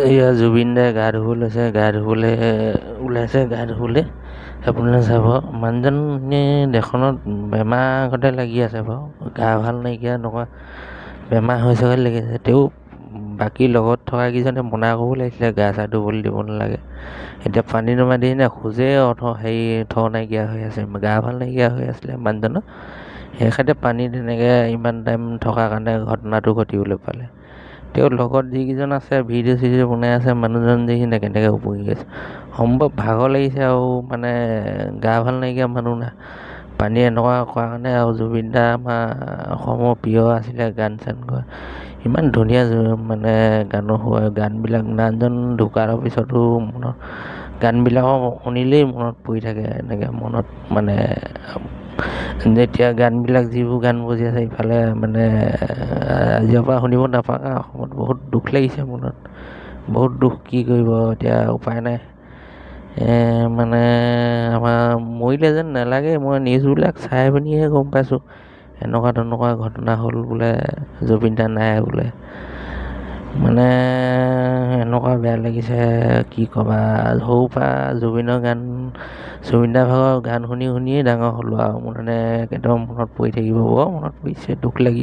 এয়া জুবিন দাই গা ধুব লৈছে, গা ধুবলৈ ওলাইছে, গা ধুবলৈ আপোনালোকে চাব। মানুহজন দেশখনত বেমাৰ আগতে লাগি আছে বাৰু, গা ভাল নাইকিয়া নকৰা বেমাৰ হৈছে বুলি লাগিছে। তেওঁ বাকী লগত থকা কেইজনে মনা কৰিব লাগিছিলে, গা চা ধুবলৈ দিব নালাগে। এতিয়া পানী নমাই দি খোজে নাইকিয়া হৈ আছে, গা ভাল নাইকিয়া হৈ আছিলে মানুহজনৰ। সেইখাতে পানীত তেনেকৈ ইমান টাইম থকাৰ কাৰণে ঘটনাটো ঘটিবলৈ পালে। তেওঁৰ লগত যিকেইজন আছে ভিডিঅ' চিডিঅ' বনাই আছে, মানুহজন দেখিনে কেনেকৈ উপঙি গৈছে। সম্ভৱ ভাগৰ লাগিছে আৰু মানে গা ভাল নাইকিয়া মানুহ না, পানী এনেকুৱা কৰা কাৰণে। আৰু জুবিন দা আমাৰ অসমৰ প্ৰিয় আছিলে, গান চান গোৱা ইমান ধুনীয়া মানে গানবিলাক। মানুহজন ঢুকাৰৰ পিছতো মনত গানবিলাকৰ শুনিলেই মনত পৰি থাকে। এনেকৈ মনত মানে যেতিয়া গানবিলাক যিবোৰ গান বজি আছে ইফালে মানে আজিৰ পৰা শুনিব নাপাওঁ। অসমত বহুত দুখ লাগিছে মনত, বহুত দুখ। কি কৰিব এতিয়া, উপায় নাই। মানে আমাৰ মৰিলে যেন নালাগে। মই নিউজবিলাক চাই পিনিহে গম পাইছোঁ এনেকুৱা তেনেকুৱা ঘটনা হ'ল বোলে, জুবিন দা নাই বোলে। মানে এনেকুৱা বেয়া লাগিছে কি ক'বা। সৰুৰ পৰা জুবিন দা ভাগৰ গান শুনিয়ে ডাঙৰ হ'লোঁ আৰু মোৰ মানে একদম মনত পৰি থাকিব, বৰ মনত পৰিছে, দুখ লাগি